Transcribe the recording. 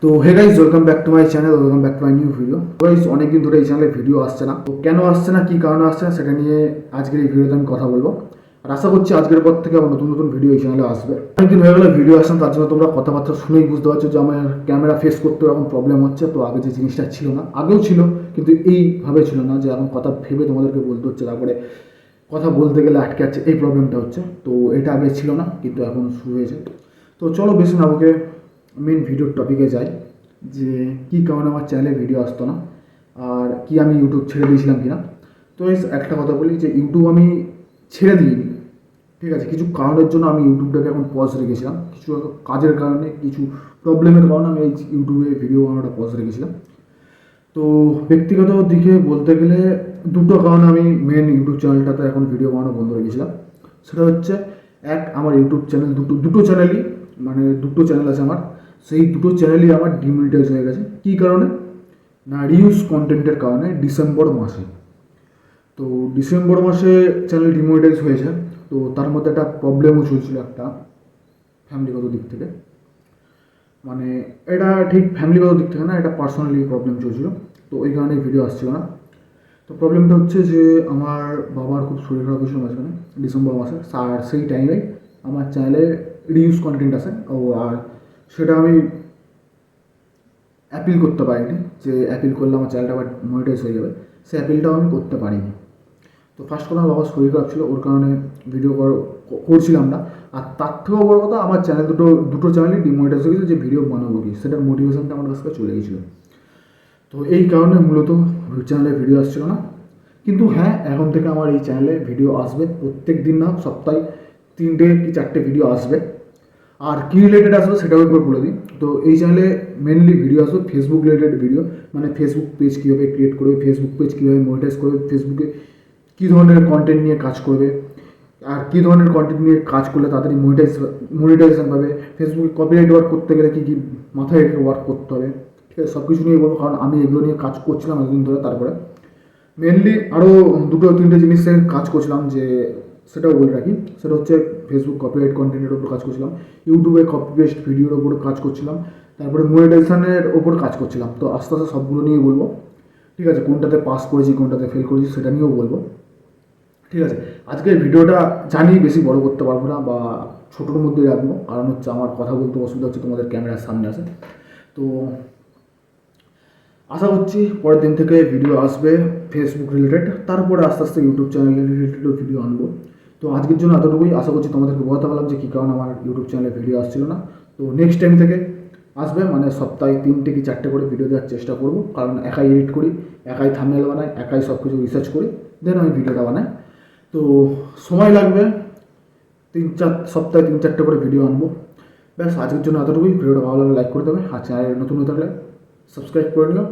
তো hey guys, welcome back to my channel, welcome back to my new video. Guys, অনেকদিন ধরে এই চ্যানেলে ভিডিও আসছে না। তো কেন আসছে না, কী কারণে আসছে না, সেটা নিয়ে আজকের এই ভিডিওতে আমি কথা বলবো। আর আশা করছি আজকের পর থেকে আবার নতুন নতুন ভিডিও এই চ্যানেলে আসবে। অনেকদিন হয়ে গেলে ভিডিও আসছেন, তার জন্য তোমরা কথাবার্তা শুনেই বুঝতে পারছো যে আমার ক্যামেরা ফেস করতে এখন প্রবলেম হচ্ছে। তো আগে যে জিনিসটা ছিল না, আগেও ছিল কিন্তু এইভাবে ছিল না, যে এখন কথা ভেবে তোমাদেরকে বলতে হচ্ছে, তারপরে কথা বলতে গেলে আটকে যাচ্ছে, এই প্রবলেমটা হচ্ছে। তো এটা আগে ছিল না, কিন্তু এখন শুরু হয়েছে। তো চলো বেশি না ওকে মেন ভিডিওর টপিকে যাই, যে কী কারণে আমার চ্যানেলে ভিডিও আসতো না, আর কি আমি ইউটিউব ছেড়ে দিয়েছিলাম কিনা। তো এই একটা কথা বলি, যে ইউটিউব আমি ছেড়ে দিইনি, ঠিক আছে। কিছু কারণের জন্য আমি ইউটিউবটাকে এখন পজ রেখেছিলাম, কিছু কাজের কারণে, কিছু প্রবলেমের কারণে আমি এই ইউটিউবে ভিডিও বানানোটা পজ রেখেছিলাম। তো ব্যক্তিগত দিকে বলতে গেলে দুটো কারণে আমি মেন ইউটিউব চ্যানেলটাতে এখন ভিডিও বানানো বন্ধ রেখেছিলাম। সেটা হচ্ছে, এক, আমার ইউটিউব চ্যানেল দুটো চ্যানেলই, মানে দুটো চ্যানেল আছে আমার, সেই দুটো চ্যানেলই আমার ডিমনিটাইজ হয়ে গেছে। কী কারণে না, রিউজ কন্টেন্টের কারণে। ডিসেম্বর মাসে, তো ডিসেম্বর মাসে চ্যানেল ডিমনিটাইজ হয়েছে। তো তার মধ্যে একটা প্রবলেমও চলছিল, একটা ফ্যামিলিগত দিক থেকে। মানে এটা ঠিক ফ্যামিলিগত দিক থেকে না, এটা পার্সোনালি প্রবলেম চলছিল। তো ওই কারণে ভিডিও আসছিল না। তো প্রবলেমটা হচ্ছে যে আমার বাবার খুব শরীর খারাপ হয়েছিল মাঝখানে, ডিসেম্বর মাসে। আর সেই টাইমে আমার চ্যানেলে রিউজ কন্টেন্ট আসে। আর সেটা আমি অ্যাপিল করতে পারিনি, যে অ্যাপিল করলে আমার চ্যানেলটা আবার মনিটাইজ হয়ে যাবে, সেই অ্যাপিলটাও আমি করতে পারিনি। তো ফার্স্ট কথা, আমার বাবার শরীর খারাপ ছিল, ওর কারণে ভিডিও করছিলাম না। আর তার থেকেও বড় কথা, আমার চ্যানেল দুটো চ্যানেলই ডিমনিটাইজ হয়ে গেছে, যে ভিডিও বানাবো কি, সেটার মোটিভেশনটা আমার কাছ থেকে চলে গেছিলো। তো এই কারণে মূলত চ্যানেলে ভিডিও আসছিল না। কিন্তু হ্যাঁ, এখন থেকে আমার এই চ্যানেলে ভিডিও আসবে, প্রত্যেক দিন না, সপ্তাহে 3টে কি 4টে ভিডিও আসবে। আর কী রিলেটেড আসবে সেটাও একবার বলে দিই। তো এই চ্যানেলে মেনলি ভিডিও আসবে ফেসবুক রিলেটেড ভিডিও, মানে ফেসবুক পেজ কীভাবে ক্রিয়েট করবে, ফেসবুক পেজ কীভাবে মনিটাইজ করবে, ফেসবুকে কী ধরনের কন্টেন্ট নিয়ে কাজ করবে, আর কী ধরনের কন্টেন্ট নিয়ে কাজ করলে তাড়াতাড়ি মনিটাইজেশন পাবে, ফেসবুকে কপিরাইট ওয়ার্ক করতে গেলে কী কী মাথায় রেখে ওয়ার্ক করতে হবে, ঠিক আছে, সব কিছু নিয়ে বলবো। কারণ আমি এগুলো নিয়ে কাজ করছিলাম এতদিন ধরে। তারপরে মেনলি আরও 2-3টে জিনিসের কাজ করছিলাম, যে সেটাও বলে রাখি। সেটা হচ্ছে, ফেসবুক কপিরাইট কন্টেন্টের ওপর কাজ করছিলাম, ইউটিউবে কপি পেস্ট ভিডিওর ওপর কাজ করছিলাম, তারপরে মনিটাইজেশনের ওপর কাজ করছিলাম। তো আস্তে আস্তে সবগুলো নিয়ে বলবো, ঠিক আছে। কোনটাতে পাস করেছি, কোনটাতে ফেল করেছি, সেটা নিয়েও বলবো, ঠিক আছে। আজকের ভিডিওটা জানি বেশি বড় করতে পারবো না, বা ছোটোর মধ্যে রাখবো, কারণ হচ্ছে আমার কথা বলতে অসুবিধা হচ্ছে, তোমাদের ক্যামেরার সামনে আসে। তো আশা করছি পরের দিন থেকে ভিডিও আসবে ফেসবুক রিলেটেড, তারপরে আস্তে আস্তে ইউটিউব চ্যানেল রিলেটেডও ভিডিও আনবো। তো আজকের জন্য এতটুকুই। আশা করছি তোমাদেরকে বোঝাতে পারলাম যে কী কারণে আমার ইউটিউব চ্যানেলে ভিডিও আসছিল না। তো নেক্সট টাইম থেকে আসবে, মানে সপ্তাহে 3টে কি 4টে করে ভিডিও দেওয়ার চেষ্টা করবো। কারণ একাই এডিট করি, একাই থাম্বনেল বানাই, একাই সব কিছু রিসার্চ করি, দেন আমি ভিডিওটা বানাই। তো সময় লাগবে, 3-4 সপ্তাহে 3-4টে করে ভিডিও আনবো। ব্যাস, আজকের জন্য এতটুকুই। ভিডিওটা ভালো লাগলে লাইক করে দেবে, আর চ্যানেলে নতুন হয়ে থাকলে সাবস্ক্রাইব করে নিও।